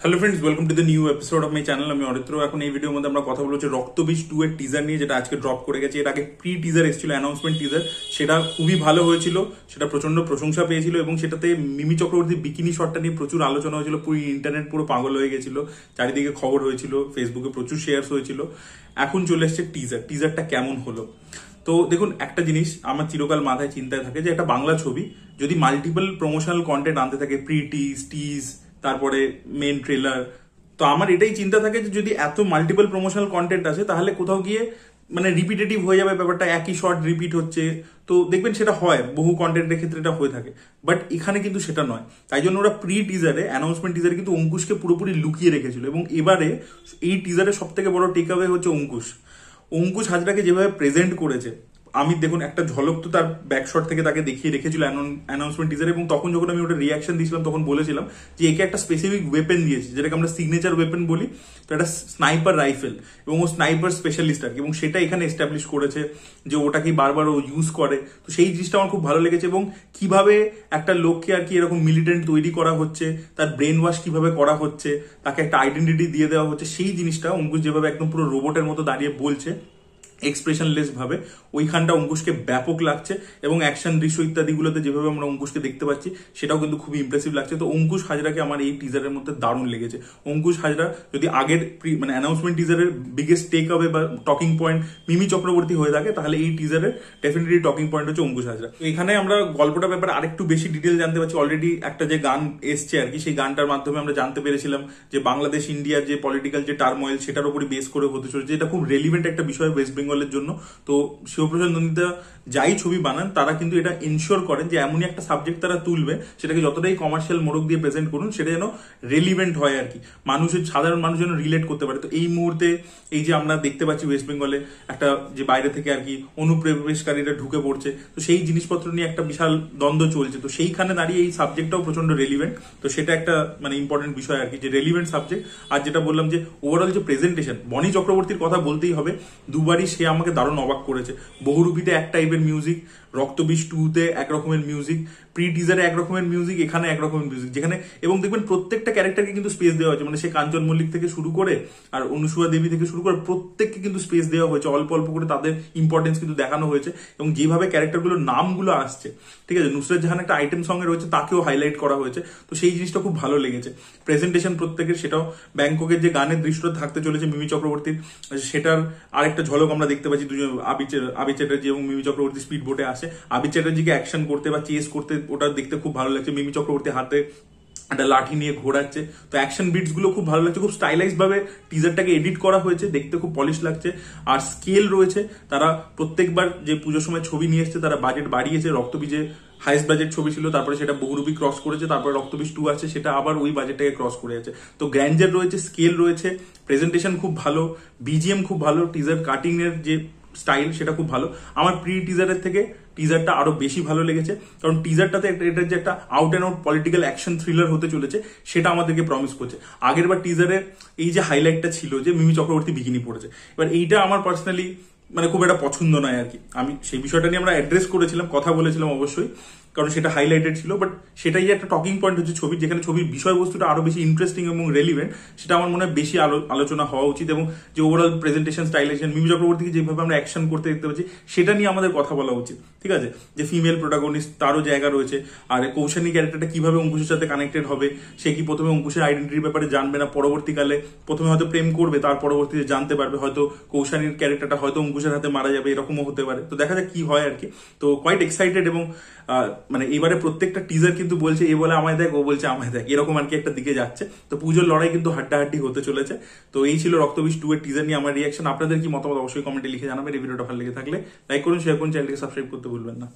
Hello friends, welcome to the new episode of my channel. আমি অরিত্র। এখন এই ভিডিওর মধ্যে আমরা কথা বলছি রক্তবীজ 2 এর টিজার নিয়ে, যেটা আজকে ড্রপ করে গেছে। এর আগে প্রি টিজার এসেছিল, অ্যানাউন্সমেন্ট টিজার, সেটা খুবই ভালো হয়েছিল, সেটা প্রচন্ড প্রশংসা পেয়েছিল এবং সেটাতে মিমি চক্রবর্তীর বিকিনি শটটা নিয়ে প্রচুর আলোচনা হয়েছিল। পুরো ইন্টারনেট পুরো পাগল হয়ে গেছিল, চারিদিকে খবর হয়েছিল, ফেসবুকে প্রচুর শেয়ারস হয়েছিল। এখন চলে এসছে টিজারটা কেমন হলো। তো দেখুন, একটা জিনিস আমার চিরকাল মাথায় চিন্তায় থাকে যে একটা বাংলা ছবি যদি মাল্টিপল প্রমোশনাল কন্টেন্ট আনতে থাকে, প্রি টিজ, তারপরে মেন ট্রেলার, তো আমার এটাই চিন্তা থাকে যে যদি এত মাল্টিপল প্রমোশনাল কন্টেন্ট আছে তাহলে কোথাও গিয়ে মানে রিপিটেটিভ হয়ে যাবে ব্যাপারটা, একই শর্ট রিপিট হচ্ছে। তো দেখবেন সেটা হয়, বহু কন্টেন্টের ক্ষেত্রে এটা হয়ে থাকে, বাট এখানে কিন্তু সেটা নয়। তাই জন্য ওরা প্রি টিজারে, অ্যানাউন্সমেন্ট টিজারে কিন্তু অঙ্কুশকে পুরোপুরি লুকিয়ে রেখেছিল এবং এবারে এই টিজারের সব থেকে বড় টেক অ্যাওয়ে হচ্ছে অঙ্কুশ হাজরাকে যেভাবে প্রেজেন্ট করেছে। আমি দেখুন একটা ঝলক তো তার ব্যাকশট থেকে তাকে দেখিয়ে রেখেছিল অ্যানাউন্সমেন্ট টিজার, এবং তখন যখন আমি ওটা রিয়াকশন দিয়েছিলাম তখন বলেছিলাম যে একে একটা স্পেসিফিক ওয়েপেন দিয়েছে, যেটাকে আমরা সিগনেচার ওয়েপেন বলি। তো একটা স্নাইপার রাইফেল এবং ও স্নাইপার স্পেশালিস্ট আর কি, এবং সেটা এখানে এস্টাবলিশ করেছে যে ওটাকেই বারবার ও ইউজ করে। তো সেই জিনিসটা আমার খুব ভালো লেগেছে, এবং কিভাবে একটা লোককে আর কি এরকম মিলিটেন্ট তৈরি করা হচ্ছে, তার ব্রেন ওয়াশ কিভাবে করা হচ্ছে, তাকে একটা আইডেন্টিটি দিয়ে দেওয়া হচ্ছে, সেই জিনিসটা অঙ্কুশ যেভাবে একদম পুরো রোবটের মতো দাঁড়িয়ে বলছে এক্সপ্রেশনলেস ভাবে, ওইখানটা অঙ্কুশকে ব্যাপক লাগছে। এবং অ্যাকশন দৃশ্য ইত্যাদিগুলোতে যেভাবে আমরা অঙ্কুশকে দেখতে পাচ্ছি সেটাও কিন্তু খুবই ইমপ্রেসিভ লাগছে। তো অঙ্কুশ হাজরাকে আমার এই টিজারের মধ্যে দারুণ লেগেছে। অঙ্কুশ হাজরা যদি আগের মানে অ্যানাউন্সমেন্ট টিজারের বিগেস্ট টেক অ্যাওয়ে বা টকিং পয়েন্ট মিমি চক্রবর্তী হয়ে থাকে, তাহলে এই টিজারের ডেফিনেটলি টকিং পয়েন্ট হচ্ছে অঙ্কুশ হাজরা। তো এখানে আমরা গল্পটার ব্যাপারে আরেকটু বেশি ডিটেল জানতে পারছি। অলরেডি একটা যে গান এসছে আর কি, সেই গানটার মাধ্যমে আমরা জানতে পেরেছিলাম যে বাংলাদেশ ইন্ডিয়ার যে পলিটিক্যাল যে টার্ময়েল, সেটার উপরই বেস করে হতে চলেছে। এটা খুব রেলিভেন্ট একটা বিষয় ওয়েস্ট বেঙ্গলের জন্য। তো শিবপ্রসাদ নন্দিতা যাই ছবি বানান, তারা কিন্তু এটা এনশিওর করেন যে এমনই একটা সাবজেক্ট তারা তুলবে, সেটাকে যতটাই কমার্শিয়াল মোড়ক দিয়ে প্রেজেন্ট করুন, সেটা যেন রেলিভেন্ট হয় আর কি, মানুষের সাধারণ মানুষ যেন রিলেট করতে পারে। তো এই মুহূর্তে এই যে আমরা দেখতে পাচ্ছি ওয়েস্ট বেঙ্গলে একটা যে বাইরে থেকে আর কি অনুপ্রবেশকারীরা ঢুকে পড়ছে, তো সেই জিনিসপত্র নিয়ে একটা বিশাল দ্বন্দ্ব চলছে। তো সেইখানে দাঁড়িয়ে এই সাবজেক্টটাও প্রচন্ড রেলিভেন্ট। তো সেটা একটা মানে ইম্পর্টেন্ট বিষয় আর কি, যে রেলিভেন্ট সাবজেক্ট। আর যেটা বললাম যে ওভারঅল যে প্রেজেন্টেশন, বনি চক্রবর্তীর কথা বলতেই হবে, দুবারই সে আমাকে দারুণ অবাক করেছে। বহুরূপীতে এক টাইপের মিউজিক, রক্তবীজ 2-তে এক রকমের মিউজিক, প্রি টিজারে এক রকমের মিউজিক, এখানে এক রকমের মিউজিক। যেখানে এবং দেখবেন প্রত্যেকটা ক্যারেক্টারকে কিন্তু স্পেস দেওয়া হয়েছে, মানে সে কাঞ্চন মল্লিক থেকে শুরু করে আর অনুসুয়া দেবী থেকে শুরু করে প্রত্যেককে কিন্তু স্পেস দেওয়া হয়েছে, অল্প অল্প করে তাদের ইম্পর্টেন্স কিন্তু দেখানো হয়েছে। এবং যেভাবে ক্যারেক্টারগুলোর নামগুলো আসছে, ঠিক আছে, নুসরাত জাহান একটা আইটেম সঙ্গে রয়েছে, তাকেও হাইলাইট করা হয়েছে। তো সেই জিনিসটা খুব ভালো লেগেছে। প্রেজেন্টেশন প্রত্যেকের, সেটাও ব্যাংককের যে গানের দৃশ্যটা থাকতে চলেছে মিমি চক্রবর্তীর, সেটার আরেকটা ঝলক আমরা দেখতে পাচ্ছি। দুজন আবির চ্যাটার্জি এবং মিমি চক্রবর্তী স্পিড বোটে আসে, আবির চ্যাটার্জিকে অ্যাকশন করতে বা চেস করতে, ওটা দেখতে খুব ভালো লাগছে। মিমি চক্রবর্তী হাতে একটা লাঠি নিয়ে ঘোরাচ্ছে। তো অ্যাকশন বিটস গুলো খুব ভালো লাগছে, খুব স্টাইলাইজ ভাবে টিজারটাকে এডিট করা হয়েছে, দেখতে খুব পলিশ লাগছে। আর স্কেল রয়েছে, তারা প্রত্যেকবার যে পুজোর সময় ছবি নিয়ে এসছে তারা বাজেট বাড়িয়েছে। রক্তবীজে হাইস্ট বাজেট ছবি ছিল, তারপরে সেটা বহুরূপী ক্রস করেছে, তারপরে রক্তবীজ 2 আছে, সেটা আবার ওই বাজেটটাকে ক্রস করে আছে। তো গ্র্যান্ডার রয়েছে, স্কেল রয়েছে, প্রেজেন্টেশন খুব ভালো, বিজিএম খুব ভালো, টিজার কাটিং এর যে স্টাইল সেটা খুব ভালো। আমার প্রি টিজারের থেকে টিজারটা আরো বেশি ভালো লেগেছে, কারণ টিজারটাতে এটা যে একটা out and out political action thriller হতে চলেছে, সেটা আমাদেরকে প্রমিস করছে। আগের বার টিজারে এই যে হাইলাইটটা ছিল যে মিমি চক্রবর্তী বিকিনি পড়েছে, এবার এইটা আমার পার্সোনালি মানে খুব একটা পছন্দ নয় আর কি। আমি সেই বিষয়টা নিয়ে আমরা অ্যাড্রেস করেছিলাম, কথা বলেছিলাম অবশ্যই, কারণ সেটা হাইলাইটেড ছিল। বাট সেটাই যে একটা টকিং পয়েন্ট হচ্ছে ছবির, যেখানে ছবির বিষয়বস্তুটা আরো বেশি ইন্টারেস্টিং এবং রেলিভেন্ট, সেটা আমার মনে হয় বেশি আলোচনা হওয়া উচিত। এবং যে ওভারঅল প্রেজেন্টেশন, স্টাইলেশন, মিমি চক্রবর্তীকে যেভাবে আমরা অ্যাকশন করতে দেখতে পাচ্ছি, সেটা নিয়ে আমাদের কথা বলা উচিত। ঠিক আছে, যে ফিমেল প্রোটাগনিস্ট, তারও জায়গা রয়েছে। আর কৌশানী ক্যারেক্টারটা কিভাবে অঙ্কুশের সাথে কানেক্টেড হবে, সে কি প্রথমে অঙ্কুশের আইডেন্টিটির ব্যাপারে জানবে না, পরবর্তীকালে প্রথমে হয়তো প্রেম করবে, তার পরবর্তীতে জানতে পারবে, হয়তো কৌশানীর ক্যারেক্টারটা হয়তো অঙ্কুশের হাতে মারা যাবে, এরকমও হতে পারে। তো দেখা যাক কি হয় আর কি। তো কোয়াইট এক্সাইটেড। এবং মানে এবারে প্রত্যেকটা টিজার কিন্তু বলছে এ বলে আমায় দেখ, ও বলছে আমায় দেখ, এরকম আর কি একটা দিকে যাচ্ছে। তো পুজোর লড়াই কিন্তু হাড্ডাহাড্ডি হতে চলেছে। তো এই ছিল রক্তবীজ 2 এর টিজার নিয়ে আমার রিয়াকশন। আপনাদের কি মতামত অবশ্যই কমেন্টে লিখে জানাবেন। এই ভিডিওটা ভালো লেগে থাকলে লাইক করুন, শেয়ার করুন, চ্যানেলকে সাবস্ক্রাইব করতে ভুলবেন না।